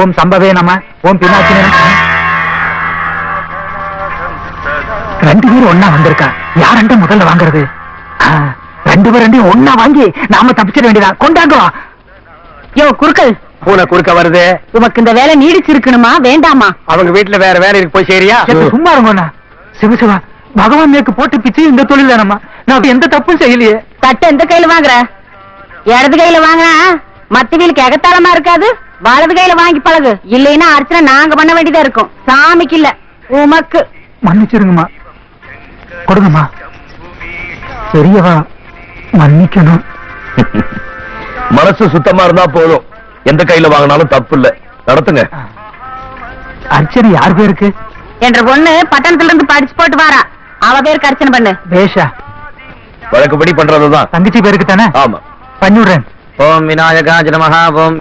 ஓம் சம்பவே நம, ஓம் பினாச்சி நம. 2 பேரும் ஒன்னா வந்திருக்கா. யாரண்ட முதல்ல வாங்குறது? 2 பேரும் ஒன்னா வாங்கி நாம தப்பிச்சிட வேண்டியதா. கொண்டாங்க. யோ குறுக்கல், பூனை குறுக்க வருது. உனக்கு இந்த வேலை நீடிச்சிருக்கணுமா வேண்டாமா? அவங்க வீட்டுல வேற வேலை இருக்கு, போய் சரியா? சும்மா இருங்கண்ணா. சிவசிவா, பகவான் நேக்கு போட்டு பிச்சு இந்த தொழில் தானம்மா. நான் எந்த தப்பும் செய்யலையே. தட்டை எந்த கையில வாங்குற? இடது கையில வாங்கினா மத்த வீலுக்கு எகத்தாளமா இருக்காது. வலது கையில வாங்கி பழகு. இல்லைன்னா அர்ச்சனை நாங்க பண்ண வேண்டியதா இருக்கும். சாமிக்கு இல்ல, உமக்கு. மன்னிச்சிருங்கம்மா. கொடுங்கம்மா. பெரியவா மன்னிக்கணும். மனசு சுத்தமா இருந்தா போதும். எந்த கையில வாங்கினாலும் தப்பு இல்ல. நடத்துங்க. அர்ச்சனை யார் பேருக்கு? என்ற பொண்ணு பட்டணத்துல இருந்து படிச்சு போட்டு வாரா. அவ பேருக்கு அர்ச்சனை பண்ணு. பேஷா. வழக்குப்படி பண்றதுதான். தங்கச்சி பேருக்கு தானே? ஆமா. பண்ணிவிடுறேன். ஓம் விநாயகாய நமஹ. ஓம்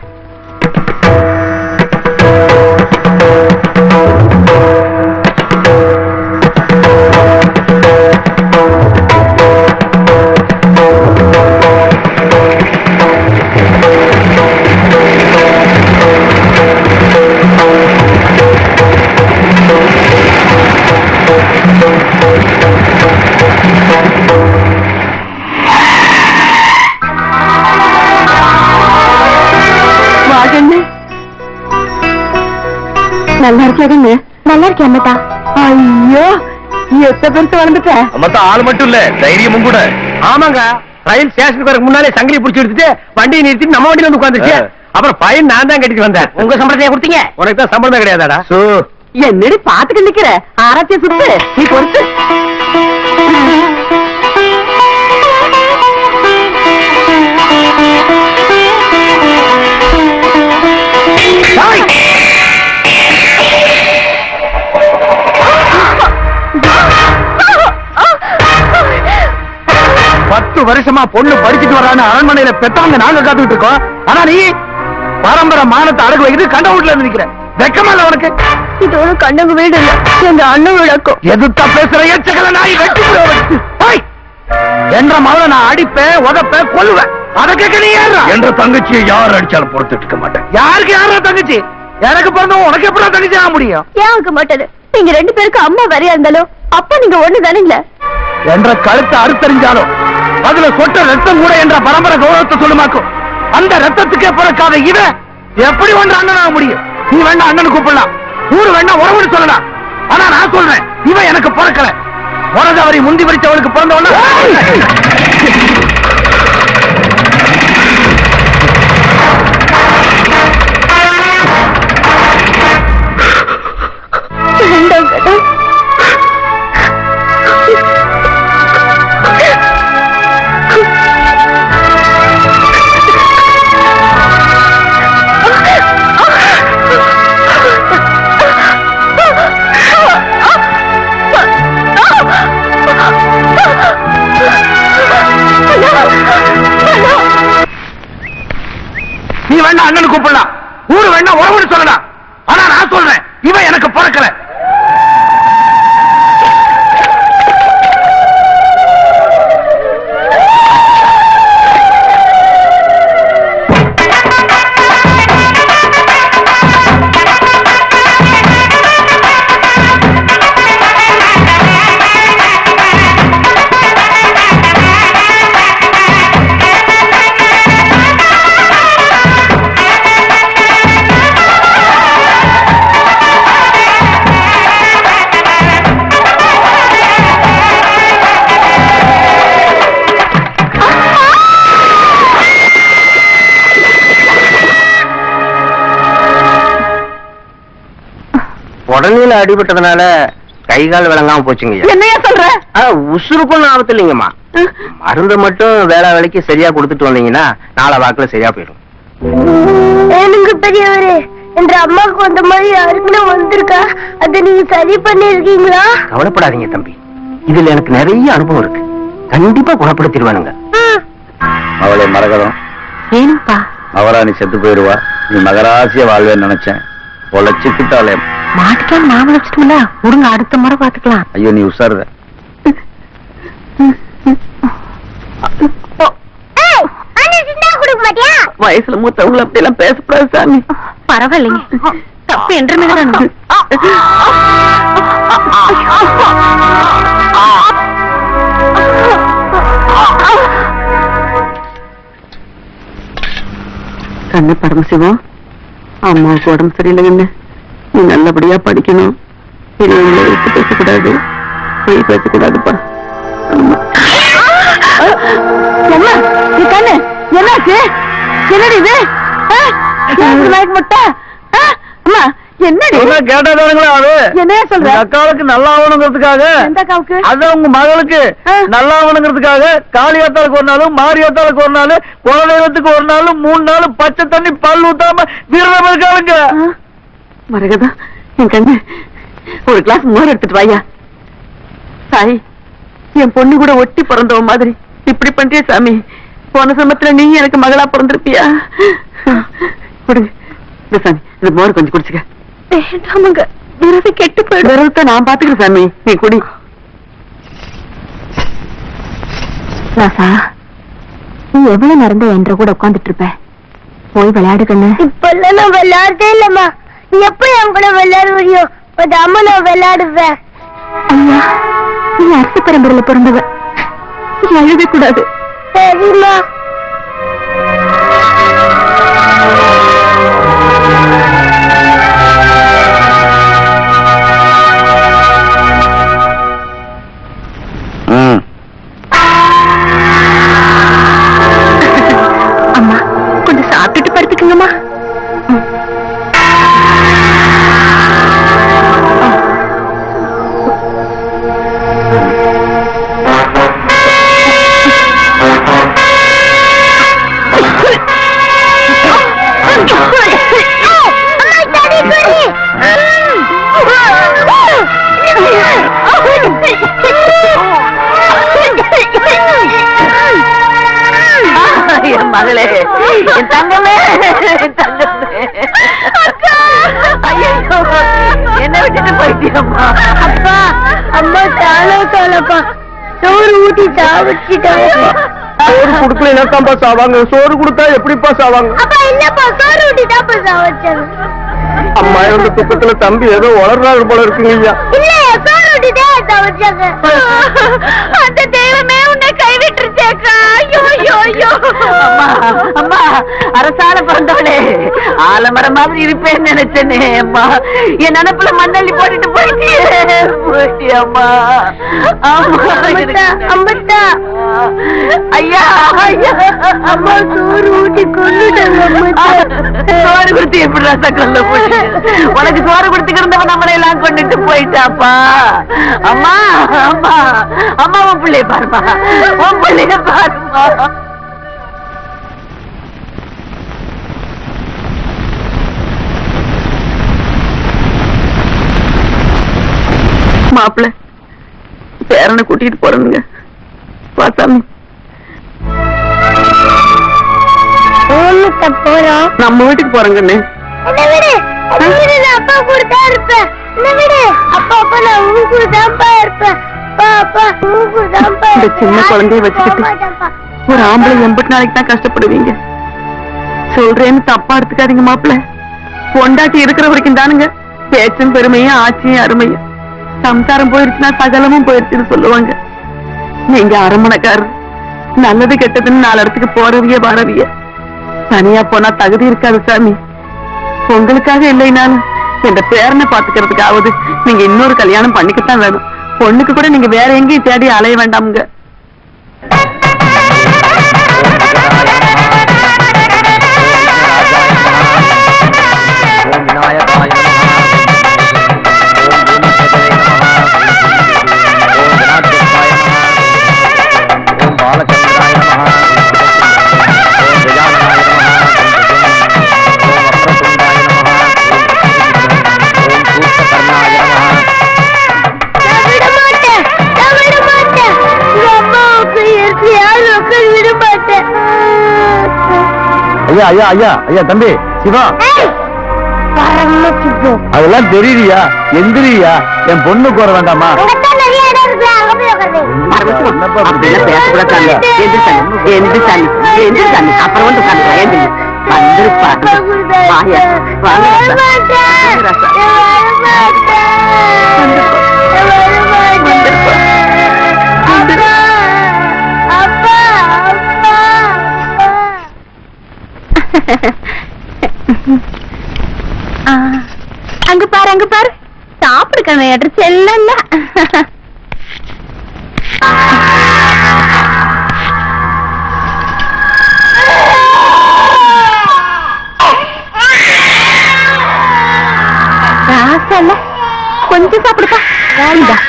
நல்லா இருக்காதுங்க. நல்லா இருக்கேன் அம்மத்தா. ஐயோ, எத்த பெருசு வளர்ந்துட்ட. அம்மத்தா ஆள் மட்டும் இல்ல, தைரியமும் கூட. ஆமாங்க, ரயில் ஸ்டேஷனுக்கு வரக்கு முன்னாலே சங்கிலி புடிச்சு எடுத்துட்டு வண்டியை நிறுத்தி நம்ம வண்டியில வந்து உட்காந்துருச்சு. அப்புறம் பையன் நான் தான் கட்டிட்டு வந்தேன். உங்க சம்பளத்தையே கொடுத்தீங்க? உனக்கு தான் சம்பளமே கிடையாதாடா? என்னடி பாத்துட்டு நிக்கிற? ஆராய்ச்சி சுத்து நீ பொறுத்து. வருஷமா பொண்ணு படிச்சுட்டு வரான்னு அரண்மனையில பெத்தவங்க நாங்க காத்துட்டு இருக்கோம். ஆனா நீ பரம்பரை மானத்தை அடகு வைக்கிட்டு கண்ட வீட்டுல இருந்து நிக்கிற. வெக்கமா இல்ல உனக்கு? இது ஒரு கண்ணங்க வீடு இல்ல, எங்க அண்ணன் வீடாக்கும். எதுத்தா பேசுற? எச்சக்கல நாய் வெட்டி என்ற மகளை நான் அடிப்பேன், உதப்பேன், கொல்லுவேன். அதை கேட்க நீ ஏறா? என்ற தங்கச்சியை யார் அடிச்சாலும் பொறுத்துட்டு இருக்க மாட்டேன். யாருக்கு யாரா தங்கச்சி? எனக்கு பிறந்தவன் உனக்கு எப்படி தங்கச்சி ஆக முடியும்? ஏன் ஆக மாட்டது? நீங்க 2 பேருக்கு அம்மா வரையா இருந்தாலும் அப்ப நீங்க ஒண்ணு தானீங்களா? என்ற கழுத்தை அறுத்தறிஞ்சாலும் அதுல சொட்ட ரத்தம் கூட என்ற பரம்பரை கௌரவத்தை சொல்லுமாக்கும். அந்த ரத்தத்துக்கே பிறக்காத இவன் எப்படி ஒன்று அண்ணனாக முடியும்? நீ வேணா அண்ணனு கூப்பிடலாம், ஊரு வேணா உறவுன்னு சொல்லலாம். ஆனா நான் சொல்றேன், இவன் எனக்கு பிறக்கல. உறதவரை முந்தி பிடிச்சவளுக்கு பிறந்தவன நீ வேணா அண்ணனு கூப்பிடலாம், ஊரு வேணா உறவுன்னு சொல்லலாம். ஆனா நான் சொல்றேன், இவன் எனக்கு பிறக்கல. உடனே அடிபட்டதுனால கை கால் விளங்காம போச்சுங்க. என்னையா சொல்ற? உசுருக்கும் ஆபத்து இல்லைங்கம்மா. மருந்து மட்டும் வேலை வேலைக்கு சரியா கொடுத்துட்டு வந்தீங்கன்னா நாளை வாக்குல சரியா போயிடும். எனக்கு பெரியவரே, என்ற அம்மாவுக்கு வந்த மாதிரி யாருக்குன்னு வந்திருக்கா, அதை நீங்க சரி பண்ணிருக்கீங்களா? கவலைப்படாதீங்க தம்பி, இதுல எனக்கு நிறைய அனுபவம் இருக்கு. கண்டிப்பா குணப்படுத்திடுவானுங்க. அவளை மரகதம் ஏனுப்பா? அவரா நீ செத்து போயிடுவா. நீ மகராசிய வாழ்வேன்னு நினைச்சேன். பொழைச்சுக்கிட்டாலே மாட்டுக்கான் நாம வச்சுட்டோம்ல. விடுங்க, அடுத்த முறை பாத்துக்கலாம். ஐயோ நீ உசாருத. கொடுக்க மாட்டியா? வயசுல மூத்தவங்களை அப்படி எல்லாம் பேசக்கூடாது சாமி. பரவாயில்லைங்க, தப்பு என்று மீதுதான். கண்ணு பரமசிவம், அம்மாவுக்கு உடம்பு சரியில்லைங்கன்னு நீ நல்லபடியா படிக்கணும். பெரியவங்களை எடுத்து பேசக்கூடாது, பொய் பேசக்கூடாதுப்பா. என்ன கண்ணு, என்னாச்சு? என்னடி இது? அம்மா என்னடி கேட்டாதானுங்களா அது? என்ன சொல்ற? அக்காவுக்கு நல்லா ஆகணுங்கிறதுக்காக, எந்த அக்காவுக்கு? அது உங்க மகளுக்கு நல்லா ஆகணுங்கிறதுக்காக காளியாத்தாளுக்கு ஒரு நாளும் மாரியாத்தாளுக்கு ஒரு நாள் குலதெய்வத்துக்கு ஒரு நாளும் 3 நாள் பச்சை தண்ணி பல் ஊத்தாம விரதம் இருக்காளுங்க. மரகதா, என் கண்ணு ஒரு கிளாஸ் மோர் எடுத்துட்டு வாயா. சாய், என் பொண்ணு கூட ஒட்டி பிறந்தவ மாதிரி இப்படி பண்றிய சாமி. போன சமயத்துல நீ எனக்கு மகளா பிறந்திருப்பியா? கொடுங்க இந்த சாமி, இந்த மோர் கொஞ்சம் குடிச்சுக்க. வேண்டாமுங்க, விரதம் கெட்டு போயிடும். விரதத்தை நான் பாத்துக்கிறேன் சாமி, நீ குடி. ராசா, நீ எவ்வளவு நேரம் என்ற கூட உட்காந்துட்டு இருப்ப? போய் விளையாடு கண்ணு. இப்பெல்லாம் நான் விளையாடுறதே இல்லம்மா. நீ எப்படி என் கூட விளையாட முடியும்? அம்மா நான் விளையாடுவேன். ஐயா, நீ அரசு பரம்பரையில பிறந்தவ, நீ அழுவே கூடாது. சரிம்மா. அம்மா கொஞ்சம் சாப்பிட்டுட்டு படுத்துக்குங்கம்மா. என் மகளே, என் தங்கமே, என் தங்கமே. ஐயோ, என்ன விட்டுட்டு போயிட்டியம்மா? அப்பா, அம்மா தாளப்பா சோறு ஊட்டி சாவிச்சிட்டாங்க. சோறு கொடுக்கல என்னத்தான்பா சாவாங்க? சோறு கொடுத்தா எப்படிப்பா சாவாங்க? அப்பா இல்லப்பா, சோறு ஊட்டி தான்ப்பா சாவச்சாங்க. அம்மா இவங்க துக்கத்துல தம்பி ஏதோ வளர்றாரு போல இருக்குங்க ஐயா. இல்ல, சோறு ஊட்டி தான் சாவச்சாங்க. அந்த தெய்வமே உன்னை கைவிட்டுருச்சேக்கா. ஐயோ ஐயோ ஐயோ. அம்மா, அம்மா, அரசால பிறந்தவளே, ஆலமரம் மாதிரி இருப்பேன்னு நினைச்சேனே அம்மா. என் நினைப்புல மண்ணள்ளி போட்டுட்டு போயிட்டியே அம்மா. அம்பத்தா ஐயா, ஐயா, அம்மா சோறு ஊட்டி கொண்டுட்டாங்க. சோறு கொடுத்து எப்படி ரசக்கல்ல போட்டு உனக்கு சோறு கொடுத்துக்கிறந்தவன் நம்மளை எல்லாம் கொண்டுட்டு போயிட்டாப்பா. அம்மா, அம்மா, அம்மா, உன் பிள்ளைய பாருமா, உன் பிள்ளைய பாருமா. மாப்பிள்ள பேரனை கூட்டிட்டு போறேங்க. பாசாமி, போறோம். நம்ம வீட்டுக்கு போறேங்கண்ணே. அப்பா கூட தான் இருப்பேன். அப்பா அப்பா நான் உங்க கூட தான்ப்பா இருப்பேன். இந்த சின்ன குழந்தைய வச்சுக்கிட்டு ஒரு ஆம்பளை 80 நாளைக்கு தான் கஷ்டப்படுவீங்க. சொல்றேன்னு தப்பா எடுத்துக்காதீங்க மாப்பிள்ள. பொண்டாட்டி இருக்கிற வரைக்கும் தானுங்க பேச்சும் பெருமையும் ஆட்சியும் அருமையும். சம்சாரம் போயிருச்சுன்னா சகலமும் போயிருச்சுன்னு சொல்லுவாங்க. நீங்க அரமணைக்காரர், நல்லது கெட்டதுன்னு 4 இடத்துக்கு போறவிய வரவிய. தனியா போனா தகுதி இருக்காது சாமி. உங்களுக்காக இல்லைனாலும் இந்த பேரனை பாத்துக்கிறதுக்காவது நீங்க இன்னொரு கல்யாணம் பண்ணிக்கத்தான் வேணும். பொண்ணுக்கு கூட நீங்க வேற எங்கேயும் தேடி அலைய வேண்டாமுங்க. ஐயா ஐயா ஐயா ஐயா தம்பி சிவா, அதெல்லாம் தெரியுறியா? எந்திரியா, என் பொண்ணு கோர வேண்டாமா? அப்புறம் வந்து வந்துருப்பா. வாயா, வாங்க ராசா. வாங்க ராசா. வந்துருப்பா. வந்துருப்பா. அங்க பாரு அங்க பாரு, சாப்பிடுக்கணும் ஏற்ற செல்ல. கொஞ்சம் சாப்பிடுப்பா. வேண்டாம்,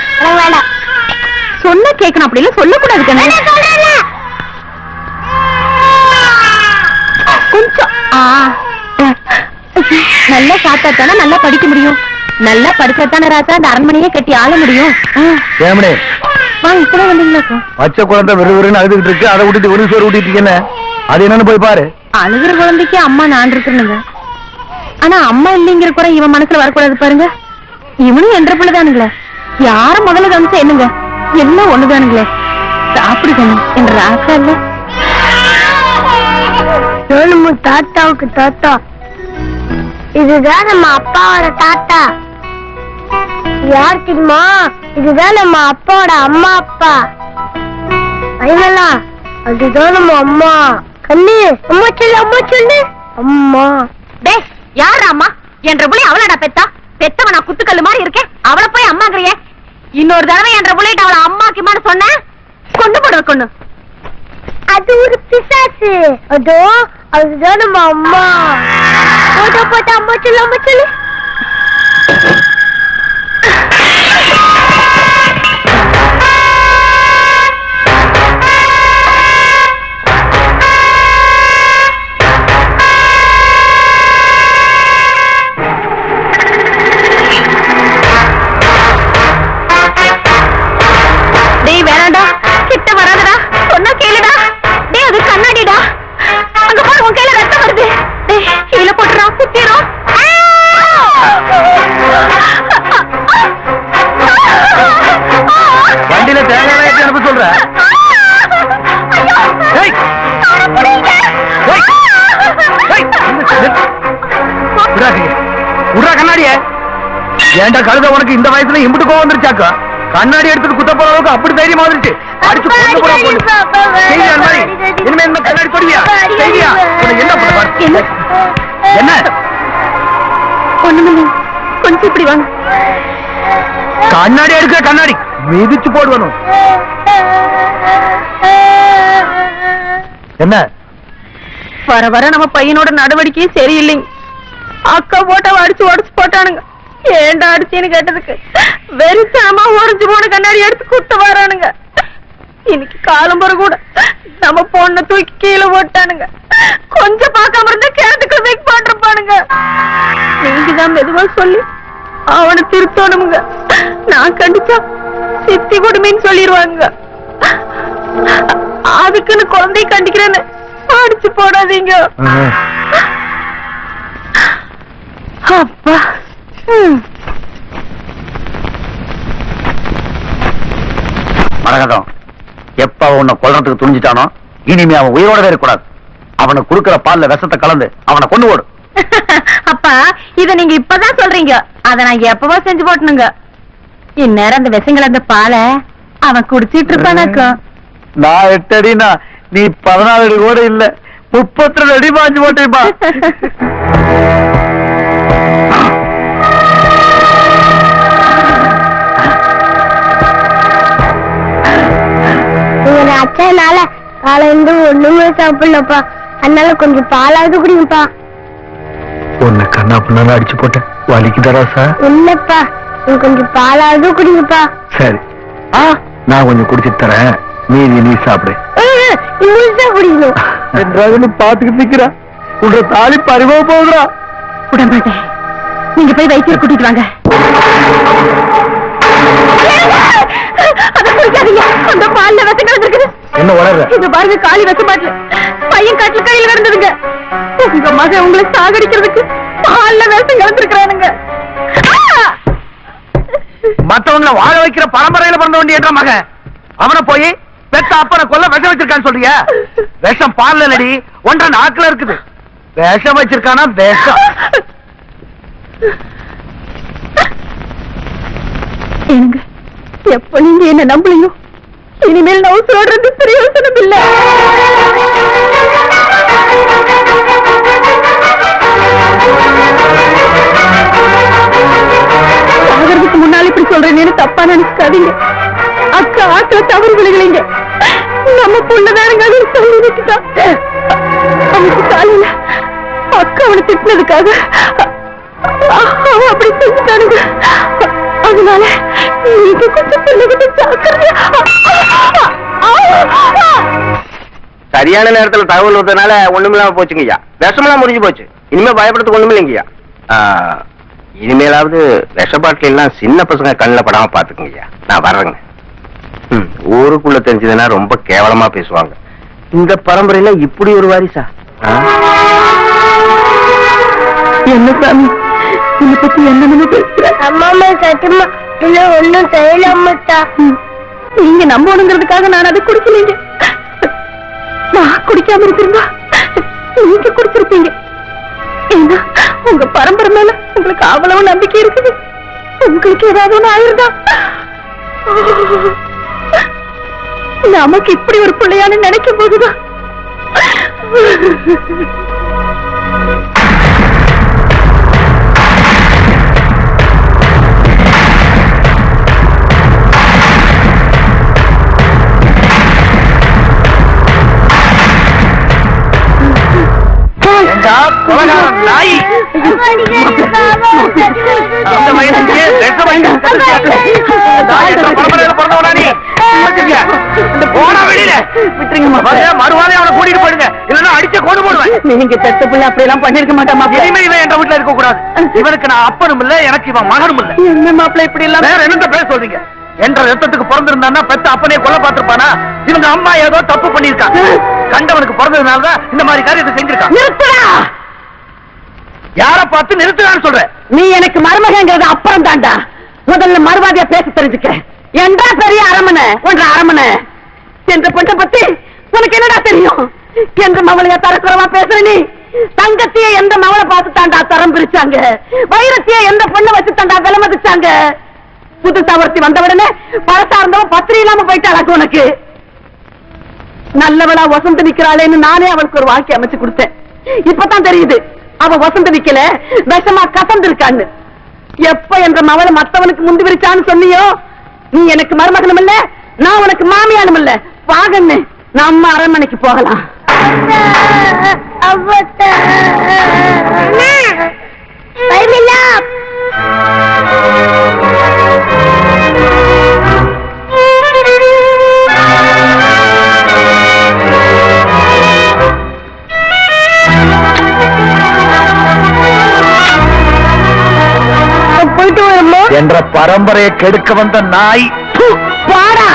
சொன்ன கேட்கணும், அப்படி இல்ல சொல்லக்கூடாது. கொஞ்சம் நல்லா சாப்பிட்டாத்தானே நல்லா படிக்க முடியும். நல்லா படிச்சாத்தானே ராசா அந்த அரண்மனையே கட்டி ஆள முடியும். வாங்க, இப்பதான் வந்தீங்களா? பச்சை குழந்தை விறுவிறுன்னு அழுதுகிட்டு இருக்கு, அதை விட்டுட்டு ஒரு சோறு ஊட்டிட்டு இருக்கேன்னு. அது என்னன்னு போய் பாரு. அழுகிற குழந்தைக்கு அம்மா நான் இருக்கணுங்க. ஆனா அம்மா இல்லைங்கிற குறை இவன் மனசுல வரக்கூடாது பாருங்க. இவனும் என்ற பிள்ளைதானுங்களே, யாரும் முதல்ல கவனிச்சா என்னங்க, எல்லாம் ஒண்ணுதானுங்களே. சாப்பிடுக்கணும் என்ற ஆசை இல்ல. தாத்தாவுக்கு தாத்தா, இதுதான் நம்ம அப்பாவோட தாத்தா. யார் தெரியுமா? இதுதான் நம்ம அப்பாவோட அம்மா அப்பா. ஐவலா, அதுதான் நம்ம அம்மா. கண்ணு, அம்மா சொல்லு, அம்மா சொல்லு. அம்மா. டேய், யார் அம்மா? என்ற புள்ளி அவளடா பெத்தா. பெத்தவனா குத்துக்கல்லு மாதிரி இருக்கேன், அவளை போய் அம்மாங்கிறியே. இன்னொரு தடவை என்ற புள்ளிட்டு அவளை அம்மாக்குமான்னு சொன்ன கொண்டு போடுவ கொண்டு. அது ஒரு பிசாசு. அதோ அதுதான் நம்ம அம்மா. போட்டா போட்டா அம்மா சொல்லு, அம்மா சொல்லு. டேய் வேணாண்டா, கிட்ட வராதடா, சொன்னா கேளுடா. டேய் அது கண்ணாடிடா, அங்க பாரு உன் கையில ரத்தம் வருது. டேய் கீழே போட்டுறா, குத்திரும். வண்டியில தேங்காய் ஏற்றி அனுப்ப சொல்ற. உடா கண்ணாடிய. ஏன்டா கழுத, உனக்கு இந்த வயசுல இம்புட்டு கோவம் வந்துருச்சாக்கா? கண்ணாடி எடுத்துட்டு குத்த போற அளவுக்கு அப்படி தைரியமா வந்துருச்சு. அடிச்சு கொண்டு போற போது இனிமே இந்த கண்ணாடி கொடியா செய்யா? என்ன பண்ண பாரு. என்ன ஒண்ணுமில்லை, கொஞ்சம் இப்படி வாங்க. கண்ணாடி எடுக்கிற கண்ணாடி மிதிச்சு போடுவனும். என்ன வர வர நம்ம பையனோட நடவடிக்கையே சரியில்லைங்க. அக்கா போட்டாவை அடிச்சு உடச்சு போட்டானுங்க. ஏண்டா அடிச்சுன்னு கேட்டதுக்கு வெறித்தனமா உடஞ்சு போன கண்ணாடி எடுத்து குத்த வரானுங்க. இன்னைக்கு காலம்பர கூட நம்ம பொண்ணை தூக்கி கீழே போட்டானுங்க. கொஞ்சம் பார்க்காம இருந்தா கிணத்துக்கு வெயிட் பண்றப்பானுங்க. நீங்கதான் மெதுவா சொல்லி அவனை திருத்தணுங்க. நான் கண்டிச்சா சித்தி கொடுமைன்னு சொல்லிடுவாங்க. அதுக்குன்னு குழந்தைய கண்டிக்கிறேன்னு அடிச்சு போடாதீங்க. அப்பா, மரகதம் எப்ப உன்னை கொல்றதுக்கு துணிஞ்சிட்டானோ இனிமே அவன் உயிரோடவே இருக்கக்கூடாது. அவனுக்கு கொடுக்கிற பால்ல விஷத்தை கலந்து அவனை கொண்டு ஓடு. அப்பா, இத நீங்க இப்பதான் சொல்றீங்க, அத நான் எப்பவோ செஞ்சு போட்டணுங்க. இந்நேரம் அந்த விஷங்கள் அந்த பாலை அவன் குடிச்சிட்டு இருப்பானாக்கா. நான் 8 அடினா நீ 14 அடி கூட இல்ல, 32 அடி பாஞ்சு போட்டேப்பா. அச்சனால காலையில ஒண்ணுமே சாப்பிடலப்பா, அதனால கொஞ்சம் பாலாவது குடிங்கப்பா. உன்னை கண்ணா புண்ணாலும் அடிச்சு போட்டேன், வலிக்குதரா சார்? இல்லப்பா, நீங்க கொஞ்சம் பாலாவது குடிங்கப்பா. சரி, நான் கொஞ்சம் குடிச்சிட்டு தரேன், மீதி நீ சாப்பிடு. முழுசா குடிக்கணும் என்றாவது பாத்துக்கிட்டு நிக்கிறா. உங்க தாலி பறிவா போகுறா. விட மாட்டேன், நீங்க போய் வைத்தியர் கூட்டிட்டு வாங்க. அந்த பால்ல விஷம் கலந்துருக்குது. என்ன வளர்ற? இங்க பாருங்க, காலி விஷ பாட்டில் பையன் கட்டில கையில கிடந்ததுங்க. உங்க மகன் உங்களை சாகடிக்கிறதுக்கு பால்ல விஷம் கலந்துருக்கிறானுங்க. மத்தவங்களை வாழ வைக்கிற பரம்பரையில பிறந்த வேண்டிய மகன் அவனை போய் பெத்த அப்பனை கொல்ல விஷம் வச்சிருக்கான்னு சொல்றியா? விஷம் பால்ல இல்லடி, ஒன்றரை நாக்குல இருக்குது. விஷம் வச்சிருக்கானா விஷம். ஏனுங்க, எப்ப நீங்க என்ன நம்பலையோ இனிமேல் நான் சொல்றது பிரயோசனம் இல்ல. சாகறதுக்கு முன்னால இப்படி சொல்றேன்னு தப்பா நினைச்சுக்காதீங்க. அக்கா ஆத்துல தவறு விழுகலைங்க. நம்ம பொண்ணுதானுங்க சொல்லி விட்டுட்டா. அவனுக்கு காலையில அக்கா அவனை திட்டினதுக்காக அவன் அப்படி செஞ்சுட்டானுங்க. அதனால நீங்க கொஞ்சம் பிள்ளைகிட்ட ஜாக்கிரதையா. சரியான நேரத்துல தகவல் வந்ததுனால ஒண்ணுமில்லாம போச்சுங்கய்யா. விஷமெல்லாம் முடிஞ்சு போச்சு. இனிமே பயப்படுறதுக்கு ஒண்ணுமே இல்லைங்கய்யா. இனிமேலாவது விஷ பாட்டில் எல்லாம் சின்ன பசங்க கண்ணில் படாம பாத்துக்குங்கய்யா. நான் வர்றேங்க. ஊருக்குள்ள தெரிஞ்சதுன்னா ரொம்ப கேவலமா பேசுவாங்க. இந்த பரம்பரையில இப்படி ஒரு வாரிசா? என்ன சாமி இதை பத்தி என்னன்னு பேசுற? அம்மா சத்தியமா இல்ல ஒண்ணும் செய்யலாமட்டா. நீங்க நம்பணுங்கிறதுக்காக நான் அதை குடிக்கலீங்க. நான் குடிக்காம இருந்திருந்தா நீங்க குடிச்சிருப்பீங்க. ஏன்னா உங்க பரம்பரை மேல உங்களுக்கு அவ்வளவு நம்பிக்கை இருக்குது. உங்களுக்கு ஏதாவது ஒண்ணு ஆயிருந்தா நமக்கு இப்படி ஒரு பிள்ளையான்னு நினைக்கும் போதுதான் நாய் அந்த வயசுக்கு மறுவாதே அவனை கூட்டிட்டு போயிடுங்க. இல்லன்னா அடிச்ச கொண்டு போடுவேன். நீங்க பெத்த பிள்ளை அப்படி எல்லாம் பண்ணிருக்க மாட்டாமா. இனிமே இவன் என் வீட்டுல இருக்க கூடாது. இவனுக்கு நான் அப்பனும் இல்ல, எனக்கு இவன் மகனும் இல்ல. என்ன மாப்பிள்ள இப்படி எல்லாம் வேற என்னத்த பேச சொல்றீங்க? என்ற ரத்தத்துக்கு பிறந்திருந்தான்னா பெத்த அப்பனே கொலை பார்த்திருப்பானா? இவங்க அம்மா ஏதோ தப்பு பண்ணிருக்காங்க. கண்டவனுக்கு பிறந்ததுனாலதான் இந்த மாதிரி காரியத்தை செஞ்சிருக்காங்க. நிறுத்துடா. யார பார்த்து நிறுத்துறான்னு சொல்ற? நீ எனக்கு மருமகங்கிறது அப்புறம் தாண்டா. முதல்ல மறுவாதியா பேச தெரிஞ்சுக்க. என்றா பெரிய அரமனை ஒன்ற அரமனை என்ற பொண்ணை பத்தி உனக்கு என்னடா தெரியும்? என்ற மவளைய தரக்குறவா பேசுற நீ? தங்கத்தையே எந்த மவளை பார்த்து தாண்டா தரம் பிரிச்சாங்க. வைரத்தையே எந்த பொண்ணை வச்சு தாண்டா விலை மதிச்சாங்க. புது தவர்த்தி வந்த உடனே பழசா இருந்தவன் பத்திரி இல்லாம போயிட்டாளாக்கு. உனக்கு நல்லவளா வசந்த நிக்கிறாளேன்னு நானே அவளுக்கு ஒரு வாழ்க்கை அமைச்சு கொடுத்தேன். இப்பதான் தெரியுது அவ வசந்த நிக்கல, விஷமா கசந்து இருக்கான்னு. எப்ப என்ற மவளை மத்தவனுக்கு முந்தி விரிச்சான்னு சொன்னியோ, நீ எனக்கு மருமகனும் இல்ல, நான் உனக்கு மாமியானும் இல்ல. வாகன்னு நம்ம அரண்மனைக்கு போகலாம். போயிட்டு வரமா என்ற பரம்பரையை கெடுக்க வந்த நாய். பாடா